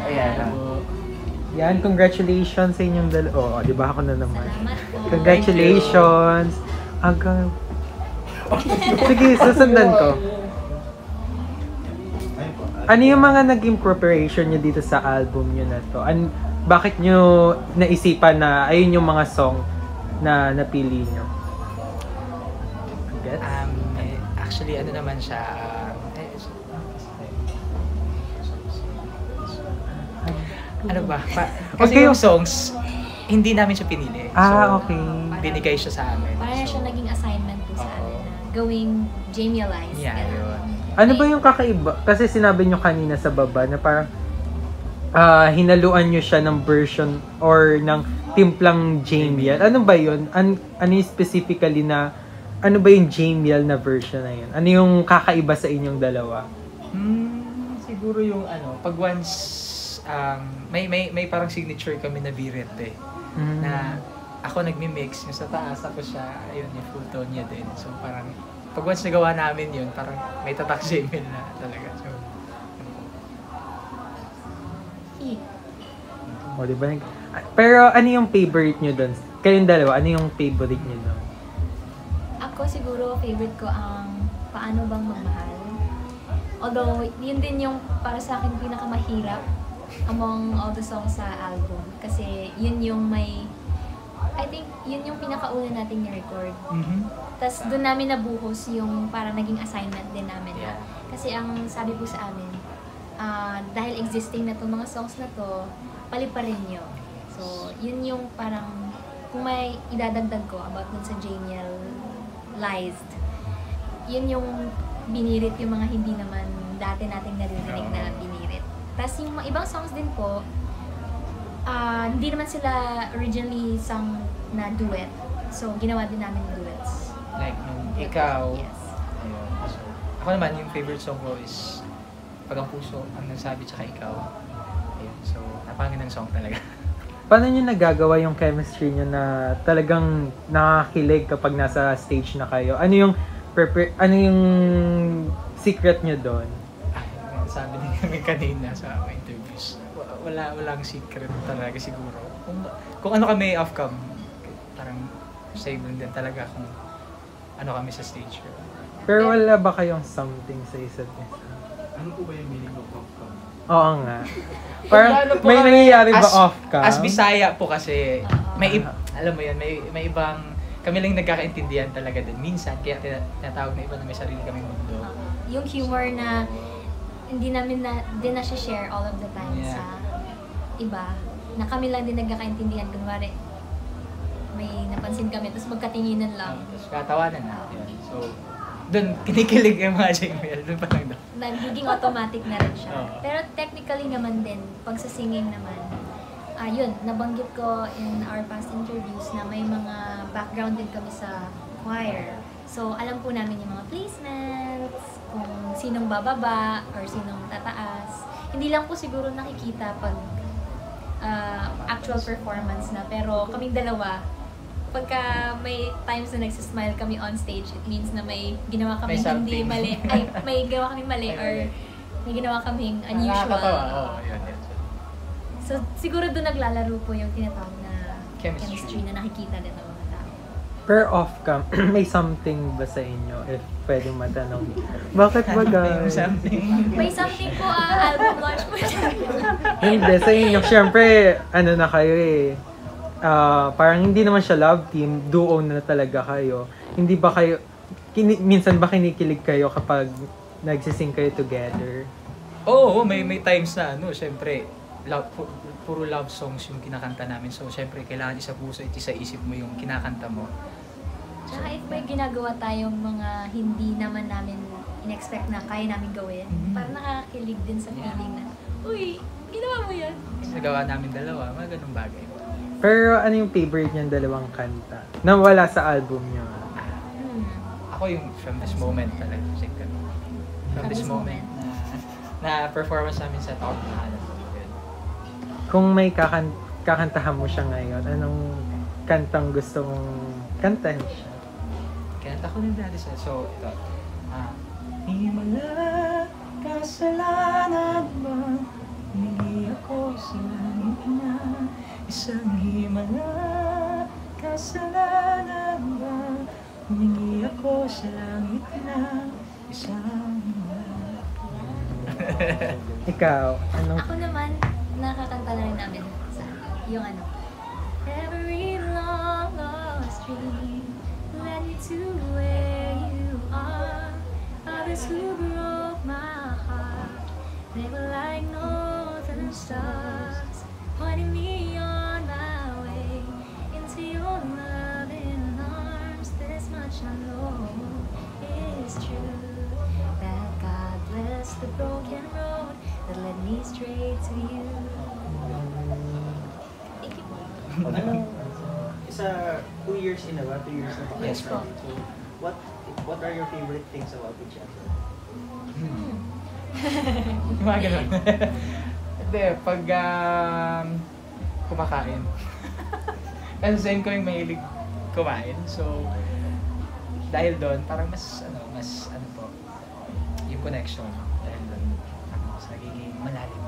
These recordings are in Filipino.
Ayan. Yan, congratulations sa inyong dalawa. Oh, di ba ako na naman? Salamat po. Congratulations! Aga. Sige, susundan ko. Ano yung mga naging preparation nyo dito sa album nyo na to? Bakit nyo naisipan na ayun yung mga song na napili nyo? Gets? Actually, ano naman siya, ano ba? Kasi yung songs, hindi namin siya pinili. Okay. Binigay siya sa amin. Parang siya naging assignment po sa amin na gawing Jamie-alize. Yeah, yun. Ano ba yung kakaiba? Kasi sinabi nyo kanina sa baba na parang hinaluan nyo siya ng version or ng timplang Jamiel. Ano ba yun? Ano yung specifically na, ano ba yung Jamiel na version na yun? Ano yung kakaiba sa inyong dalawa? Siguro yung pag once, may parang signature kami na biret na ako nagmi-mix, yung sa taas, tapos siya, ayun, yung full tone niya din. So parang, pag once nagawa namin yun, parang may tatak Jamiel na talaga. So, O, diba? Pero ano yung favorite nyo doon? Kayong dalawa, ano yung favorite nyo doon? Ako siguro, favorite ko ang Paano Bang Magmahal. Although, yun din yung para sa akin pinakamahirap among all the songs sa album. Kasi yun yung I think yun yung pinakauna nating ni-record. Tapos doon namin nabuhos yung para naging assignment din namin. Yeah. Kasi ang sabi po sa amin, dahil existing na itong mga songs na to, paliparin nyo. So, yun yung parang, kung may idadagdag ko about dun sa Jamiel-lized, yun yung binirit yung mga hindi naman dati nating naririnig na binirit. Tapos yung mga ibang songs din po, hindi naman sila originally sung na duet. So, ginawa din namin duets. like, nung ikaw, Yes. ayun. So, ako naman, yung favorite song ko is Pag Ang Puso, Ang Nagsabi, tsaka Ikaw. Ayun. So, napakagandang song talaga. Paano nyo nagagawa yung chemistry nyo na talagang nakakilig kapag nasa stage na kayo? Ano yung secret nyo doon? Sabi din kami kanina sa mga interviews, walang secret talaga siguro. Kung ano kami off-cam, parang same din talaga kung ano kami sa stage. Pero wala ba kayong something sa isa't isa? Ano po ba yung meaning of off-cam? Oo nga. Parang may nangyayari ba off-cam? As Bisaya po kasi, alam mo yan, may ibang, kami lang nagkakaintindihan talaga din. Minsan, kaya tinatawag na iba na may sarili kaming mundo. Yung humor na hindi namin din na share all of the time sa iba. Na kami lang din nagkakaintindihan. Kunwari, may napansin kami, tapos magkatinginan lang. Tapos katawanan na. So, doon, kinikilig yung mga Jamiel. Doon pa lang doon. Nagiging automatic na rin siya. Oo. Pero technically naman din, pag sa singing naman, yun, nabanggit ko in our past interviews na may mga background din kami sa choir. So, alam po namin yung mga placements, kung sinong bababa or sinong tataas. Hindi lang po siguro nakikita pag actual performance na, pero kaming dalawa, pagka may times na nagsismile kami on stage, it means na may ginawa kaming hindi mali, may ginawa kaming mali or may ginawa kaming unusual. Yun. So, siguro doon naglalaro po yung tinatawag na Chemistry. chemistry na nakikita din ng mga tao. Per off-cam, may something ba sa inyo? If pwedeng matanong. Bakit ba guys? May something po, album launch po siya. Hindi, sa inyo. Siyempre, ano na kayo eh. Parang hindi naman siya love team. Duo na talaga kayo. Hindi ba kayo, minsan ba kinikilig kayo kapag nagsising kayo together? Oo, may times na syempre, puro love songs yung kinakanta namin. So, syempre, kailangan isa puso at isa isip mo yung kinakanta mo. Tsaka if may ginagawa tayong mga hindi naman namin in-expect na kaya namin gawin, parang nakakakilig din sa feeling na, uy, ginawa mo yan. Nagawa namin dalawa, mga ganung bagay. Pero ano yung favorite niyang dalawang kanta? Na wala sa album niyo? Ako yung From This Moment talaga. From This Moment. Na performance namin sa Talk na alam mo. Kung may kakantahan mo siya ngayon, anong kantang gusto mong kantahin siya? Kanta ko din dati siya. So, ito. Himala, kasalanan ba? Hindi ako sa langit na isang himala. Kasalanan ba? Humingi ako sa langit na isang himala. Ikaw, anong... Ako naman, nakakanta na rin namin sa yung ano. Every long lost dream led me to where you are. Others who broke my heart, they were like northern stars, pointing me on my way into your loving arms. This much I know is true, that God bless the broken road that led me straight to you. Thank you. Ano, isa 2 years in a row, 2 years na ba? Yes, kayo? po. So, what are your favorite things about each other? Yung mga ganun. Hindi, pag kumakain. Kasi same ko yung mahilig kumain. So, dahil doon, parang mas po, yung connection. Dahil doon, mas nagiging malalim.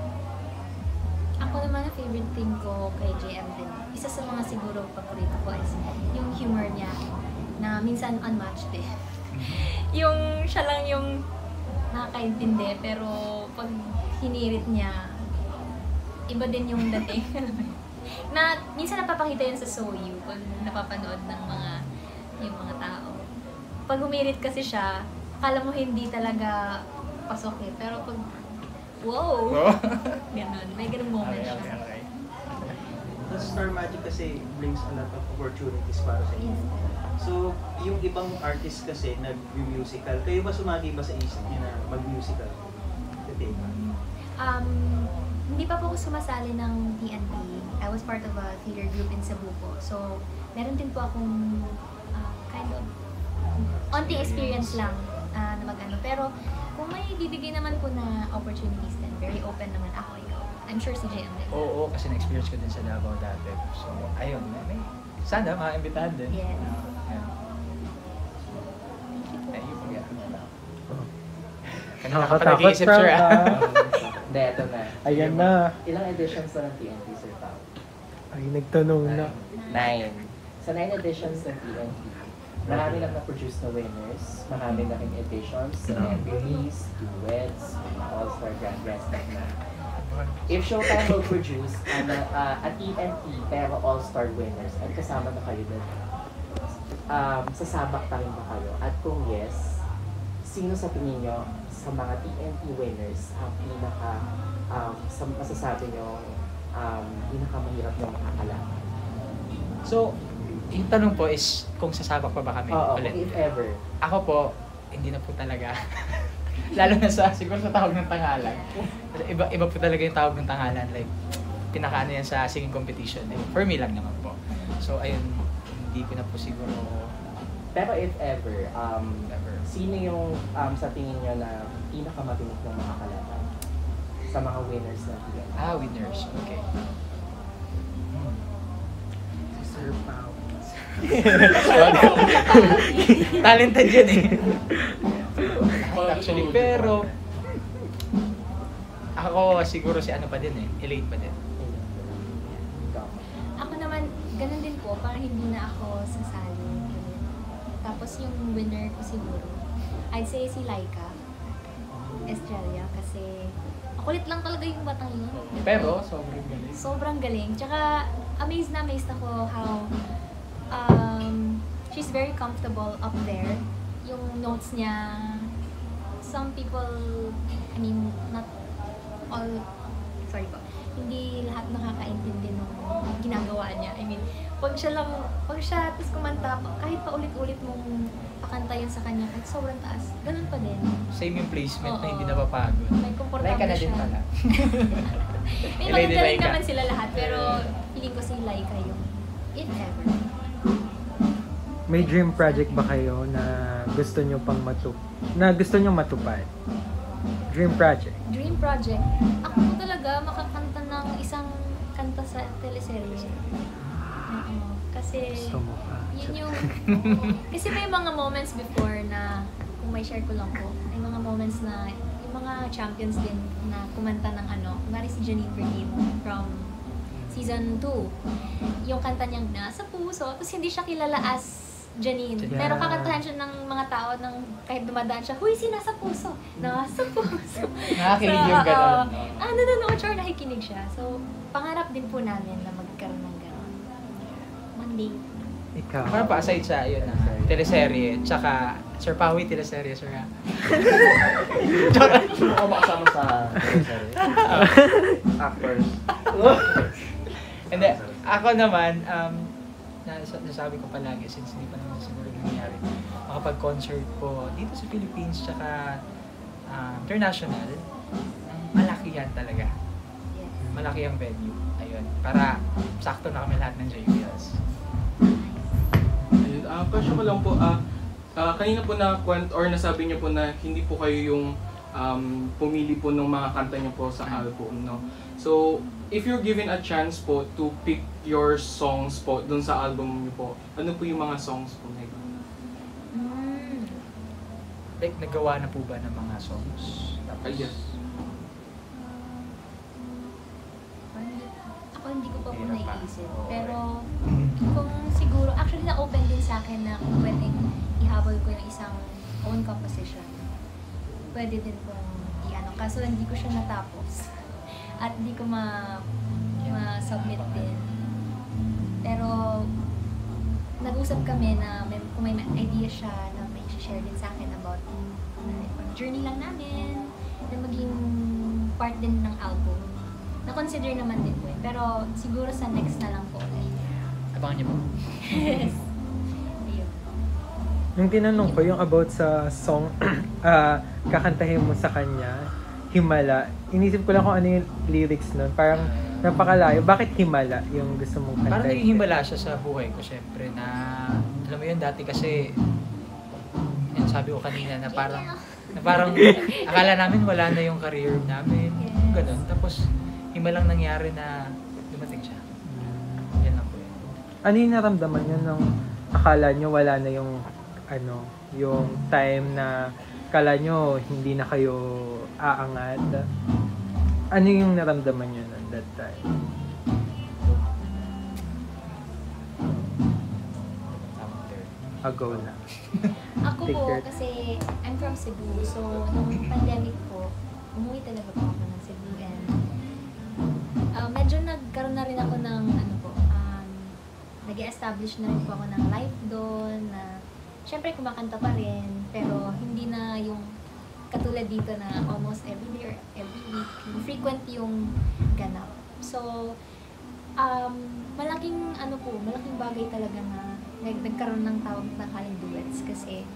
Ako naman, ang favorite thing ko kay JM din, isa sa mga siguro paborito ko is yung humor niya na minsan unmatched eh. Yung siya lang yung nakakaintindi, pero pag hinirit niya, iba din yung dating. Na minsan napapakita yun sa Soyu pag napapanood ng yung mga tao. Pag humirit kasi siya, akala mo hindi talaga pasok eh, pero pag wow! Oh. Ganon. May ganung moment siya. Okay. The Star Magic kasi brings a lot of opportunities para sa inyo. Yes. So, yung ibang artist kasi nag-musical, kayo ba sumagi ba sa isip niyo na mag-musical? Hindi pa po ako sumasali ng TNT. I was part of a theater group in Cebu po. So, meron din po akong kind of onting experience lang na mag-ano. Pero, kung may bibigay naman po na opportunities din, very open naman ako, ikaw. I'm sure si JM din. Oo, kasi na-experience ko din sa Davao dati. So, ayun, sana maimbitahan din. Yes. Ay, yung pag-aaral. Nakakatakot, nag-iisip, sir, Frank, ah. Hindi, ito na. Ayan na. Ilang editions na ng TNT, Sir Pao? Ay, nagtanong na. 9. Sa 9 editions ng TNT, marami lang na-produce na winners, marami na rin editions, celebrities, duets, mga all-star grand stuff na. If Showtime will produce a TNT pero all-star winners at kasama na kayo doon, sasabak pa rin ba kayo? At kung yes, sino sa tingin nyo sa mga TNT winners ang pinaka masasabi nyo pinakamahirap na makakalaban? So, yung tanong po is kung sasabak pa ba kami Oo, ulit? if ever. Ako po, hindi na po talaga. Lalo na siguro sa tawag ng tangalan. Iba po talaga yung tawag ng tangalan. Like, pinakaano yan sa singing competition. Eh. For me lang naman po. So, ayun, hindi ko na po siguro Pero if ever, ever. sino yung sa tingin nyo na pinakamatinik ng makakalaban sa mga winners na TNT? Winners. Okay. Si Sir Pao. Talented yun eh. Actually, pero ako siguro si ano pa din eh. Elaine pa din. Ikaw. Ako naman, ganun din po, parang hindi na ako sasali. Tapos yung winner ko siguro, I'd say si Laika Estrella kasi makulit lang talaga yung batang yun. Pero, sobrang galing. Sobrang galing. Tsaka, amazed na amazed ako how she's very comfortable up there. Yung notes niya, some people, I mean, not all, sorry po, hindi lahat nakakaintindi nung ginagawa niya. I mean, pag siya tapos kumanta, kahit pa ulit-ulit mong pakanta yun sa kanya, kahit sobrang taas, ganun pa din. Same yung placement na Oo. hindi napapagod. May komportable Laika na din siya. pala. May Lady magagaling Laika. naman sila lahat, pero feeling ko si Laika yung if ever. May dream project ba kayo na gusto nyo matupad? Dream project. Dream project, ako po talaga makakanta ng isang kanta sa teleserye. Oo. Kasi Gusto mo pa. yun yung kasi may mga moments before na kung may share ko lang po, may mga moments na yung yung mga champions din na kumanta ng kumari si Janine Bernino from season 2. Yung kanta niyang Nasa Puso, tapos hindi siya kilala as Janine. Yeah. Pero kakantahan siya ng mga tao ng kahit dumadaan siya, huy, si Nasa Puso! Nasa Puso! Nakakinig yung gano'n. Nanonood siya or nakikinig siya. So, pangarap din po namin na magkaroon ng gano'n. One day. Ikaw. Ano pa, aside sa yun na teleserye, tsaka Sir Pawi, teleserye, sir ha? Sino ako makasama sa actors? And then, ako naman, nasabi ko palagi, since hindi pa naman siguro nangyayari, makapag-concert po dito sa Philippines, tsaka international, malaki yan talaga. Yes. Malaki ang venue. Ayun, para sakto na kami lahat ng JBLs. Question ko lang po, kanina po na or nasabi niyo po na hindi po kayo yung pumili po ng mga kanta niyo po sa album, no? So, if you're given a chance po to pick your songs po dun sa album niyo po, ano po yung mga songs po na ito? Like, nagawa na po ba ng mga songs? Tapos, Yes. Ako hindi ko pa po Hirap pa. naiisip. Pero kung siguro, actually na-open din sa akin na kung pwedeng ihabol ko yung isang own composition. Pwede din pong kaso hindi ko siya natapos. At hindi ko ma-submit din. Pero nag-usap kami na kung may idea siya na may share din sa akin about journey lang namin na maging part din ng album. Na-consider naman din po pero siguro sa next na lang po ulit. abangan niyo po. Yes. Ayun. Yung tinanong ko, yung about sa song, kakantahin mo sa kanya, Himala. Inisip ko lang kung ano yung lyrics nun. Parang napakalayo. Bakit Himala yung gusto mong kantahin? Parang naging himala siya sa buhay ko, syempre, na, alam mo yun, dati kasi, yun, sabi ko kanina, na parang, akala namin wala na yung career namin, Yes. ganun. Tapos, himalang nangyari na dumating siya. Yan lang po yun. Ano yung naramdaman nyo nung akala nyo wala na yung yung time na akala nyo hindi na kayo aangat? Ano yung naramdaman nyo nun that time? Tamang turn. Ago na. Ako Take po, care. kasi I'm from Cebu. So, nung pandemic po, umuwi talaga po ako ng Cebu. And medyo nagkaroon na rin ako ng, nag-establish na rin po ako ng life doon. Na, syempre, kumakanta pa rin. Pero, hindi na yung katulad dito na almost every day or every week. Frequent yung ganap. So, malaking bagay talaga na nagkaroon ng tawag na kaling duets kasi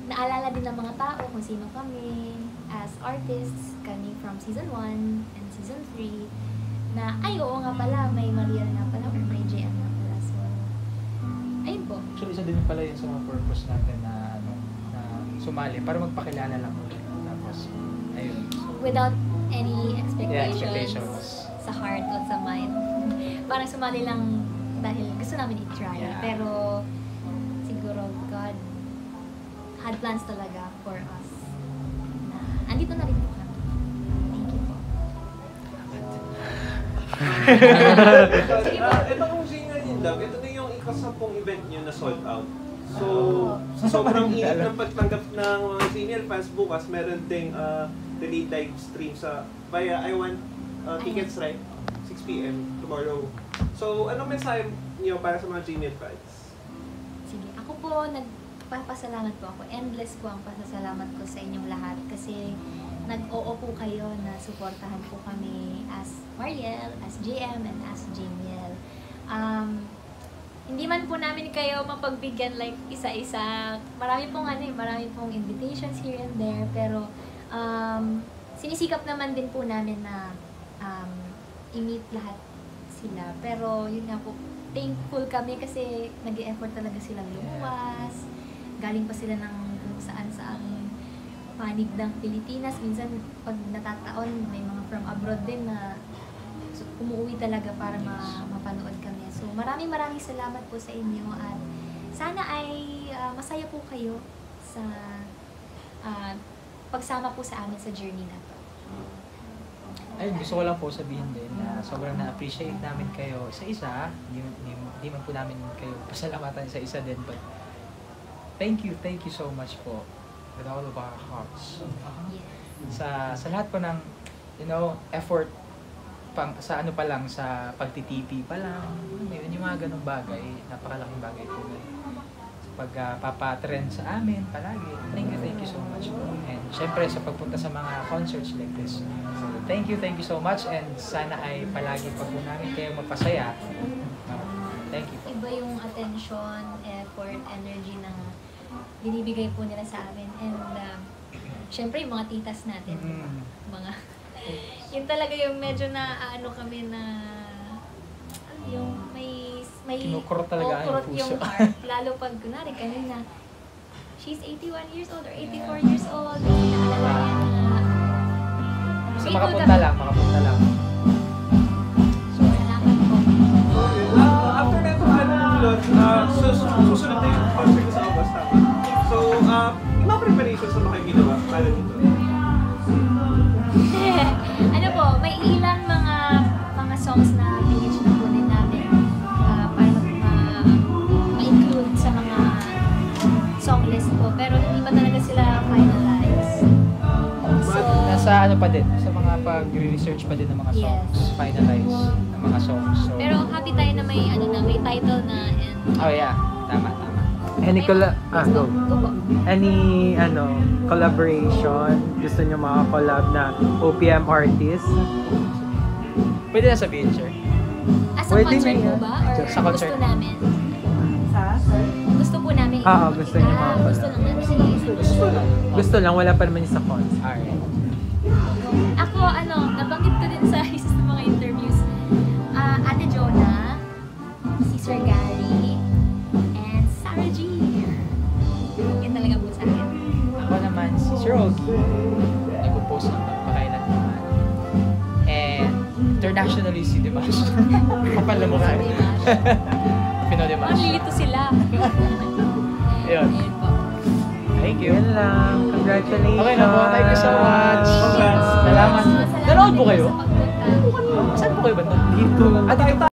naalala din ng mga tao kung sino kami as artists, kami from season 1 and season 3 na ay oo nga pala, may Mariel nga pala or may JM nga pala. So, ayun po. Actually, isa din pala yun sa mga purpose natin na, na sumali, para magpakilala lang ulit. Tapos, ayun. Without any Yeah, expectations expectations. sa heart o sa mind. Parang sumali lang dahil gusto namin i-try. Yeah. Pero siguro God had plans talaga for us. Na andito na rin po kami. Thank you po. Ito kung Singer in Love, ito na yung ikasampung event nyo na sold out. So, sobrang init ng pagtanggap ng mga senior fans bukas, meron ding delayed live stream sa via I Want Tickets, right? 6 p.m. tomorrow. So, anong mensahe niyo para sa mga junior fans? Sige, ako po nagpapasalamat po ako. Endless po ang pasasalamat ko sa inyong lahat kasi nag-oo po kayo na suportahan po kami as Mariel, as JM, and as Jamiel. Hindi man po namin kayo mapagbigyan like isa-isa. Marami pong invitations here and there, pero sinisikap naman din po namin na i-meet lahat sila. Pero yun nga po, thankful kami kasi nag-e-effort talaga silang lumuwas. Galing pa sila ng kung saan-saan panig ng Pilipinas. Minsan, pag natataon, may mga from abroad din na umuwi talaga para mapanood kami. So, maraming salamat po sa inyo at sana ay masaya po kayo sa pagsama po sa amin sa journey na to. Ayun, gusto ko lang po sabihin din na sobrang na-appreciate namin kayo isa-isa. Hindi man po namin kayo pasalamatan isa-isa din, but thank you so much po with all of our hearts. Sa lahat po ng, effort sa ano pa lang, sa pagtitipi pa lang, yung mga ganong bagay, napakalaking bagay po na pagpapatrend sa amin palagi. Thank you so much po. And syempre sa pagpunta sa mga concerts like this. So thank you so much, and sana ay palagi pa po namin kayo mapasaya. Thank you po. Iba yung attention, effort, energy na binibigay po nila sa amin. And syempre yung mga titas natin, yun talaga yung medyo na kami na yung may kinukurot talaga ang kurot puso. yung heart. Lalo pag kunwari kanina, she's 81 years old or 84 years old. Naalala niya na So makapunta lang. So salamat po. After na itong album launch, susunod na yung concert sa August, tama? So, yung mga preparations na kayo ginawa para dito? Ano po, may ilang mga songs na pinitch na po din namin para ma-include sa mga song list po. Pero hindi pa talaga sila finalized. So, Nasa ano pa din, sa mga pag-research pa din ng mga songs, Yes. finalize ng mga songs. So, pero happy tayo na may title na and oh yeah, tama. Any Go po. any collaboration gusto niyo maka-collab na OPM artist? Pwede na sabihin, sir. As a Pwede concert na po yan. ba? Or Sa concert. gusto namin? Gusto po namin. Gusto niyo maka-collab. Gusto lang namin. Sige. Gusto lang, wala pa naman yung sa concert. Alright. Ako, nabanggit ko din sa isa sa mga interviews. Ate Jonah, si Sir Gary, and Sarah G. Yun talaga po sa akin. Ako naman, si Sir Ogie, nag-compose ng Magpakailan naman. And internationally, si Dimash. Kapal na mukha. Pino Dimash. Manlilito sila. Ayun. Ayun po. Thank you. Yan lang. Congratulations. Okay na po. Thank you so much. Salamat. Salamat Nanood po din kayo? sa pagpunta. Saan po kayo ba? Dito. Dito.